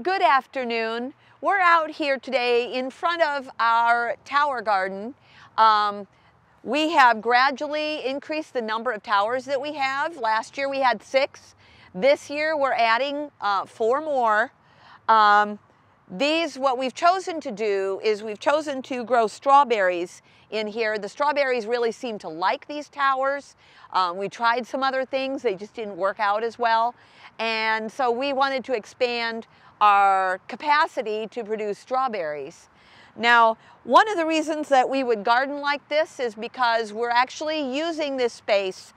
Good afternoon. We're out here today in front of our tower garden. We have gradually increased the number of towers that we have. Last year we had 6. This year we're adding 4 more. What we've chosen to do is we've chosen to grow strawberries in here. The strawberries really seem to like these towers. We tried some other things, they just didn't work out as well. And so we wanted to expand our capacity to produce strawberries. Now, one of the reasons that we would garden like this is because we're actually using this space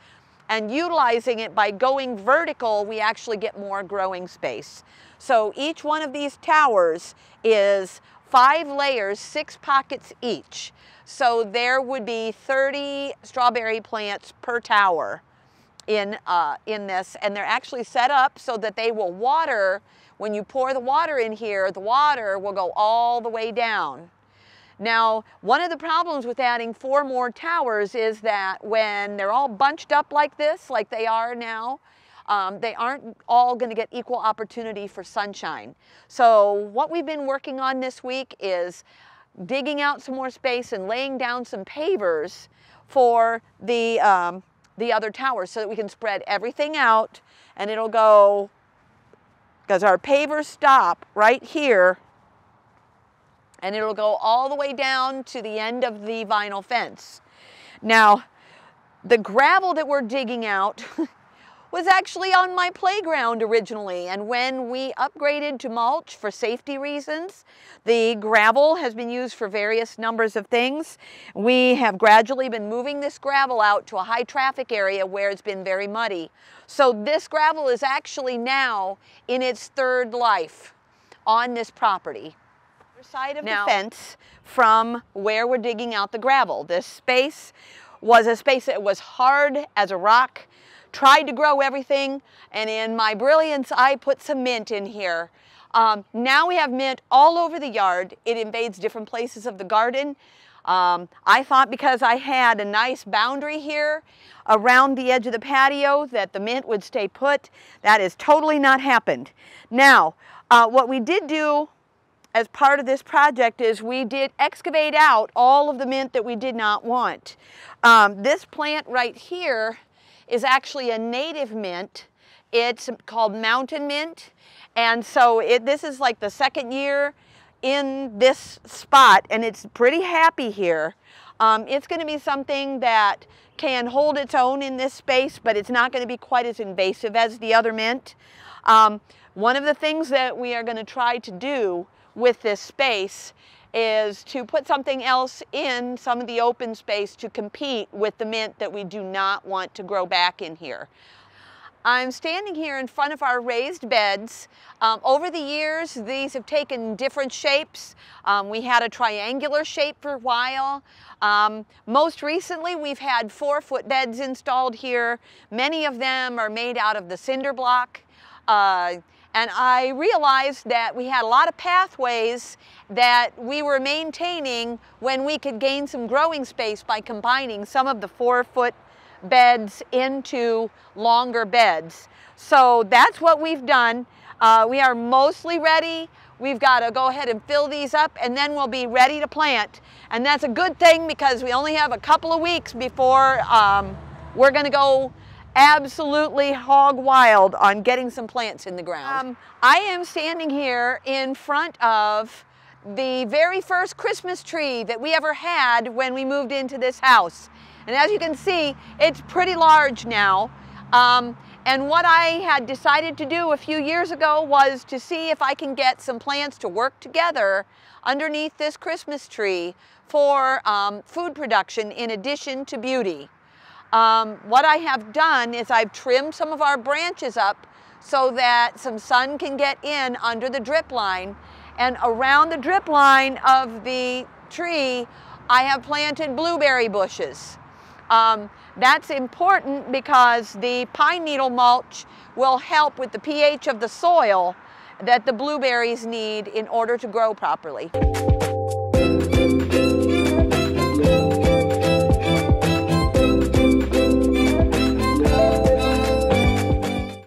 and utilizing it. By going vertical, we actually get more growing space. So each one of these towers is 5 layers, 6 pockets each. So there would be 30 strawberry plants per tower in this, and they're actually set up so that they will water. When you pour the water in here, the water will go all the way down. Now, one of the problems with adding 4 more towers is that when they're all bunched up like this, like they are now, they aren't all going to get equal opportunity for sunshine. So what we've been working on this week is digging out some more space and laying down some pavers for the other towers so that we can spread everything out, and it'll go, because our pavers stop right here, and it'll go all the way down to the end of the vinyl fence. Now, the gravel that we're digging out was actually on my playground originally, and when we upgraded to mulch for safety reasons, the gravel has been used for various numbers of things. We have gradually been moving this gravel out to a high traffic area where it's been very muddy. So this gravel is actually now in its 3rd life on this property. Side of the fence from where we're digging out the gravel. This space was a space that was hard as a rock. Tried to grow everything, and in my brilliance I put some mint in here. Now we have mint all over the yard. It invades different places of the garden. I thought because I had a nice boundary here around the edge of the patio that the mint would stay put. That has totally not happened. Now, what we did do as part of this project is we did excavate out all of the mint that we did not want. This plant right here is actually a native mint. It's called mountain mint, and so this is like the 2nd year in this spot, and it's pretty happy here. It's going to be something that can hold its own in this space, but it's not going to be quite as invasive as the other mint. One of the things that we are going to try to do with this space is to put something else in some of the open space to compete with the mint that we do not want to grow back in here. I'm standing here in front of our raised beds. Over the years, these have taken different shapes. We had a triangular shape for a while. Most recently, we've had 4-foot beds installed here. Many of them are made out of the cinder block. And I realized that we had a lot of pathways that we were maintaining when we could gain some growing space by combining some of the 4-foot beds into longer beds. So that's what we've done. We are mostly ready. We've got to go ahead and fill these up, and then we'll be ready to plant. And that's a good thing because we only have a couple of weeks before we're going to go absolutely hog wild on getting some plants in the ground. I am standing here in front of the very first Christmas tree that we ever had when we moved into this house. And as you can see, it's pretty large now. And what I had decided to do a few years ago was to see if I can get some plants to work together underneath this Christmas tree for food production in addition to beauty. What I have done is I've trimmed some of our branches up so that some sun can get in under the drip line, and around the drip line of the tree I have planted blueberry bushes. That's important because the pine needle mulch will help with the pH of the soil, that the blueberries need in order to grow properly.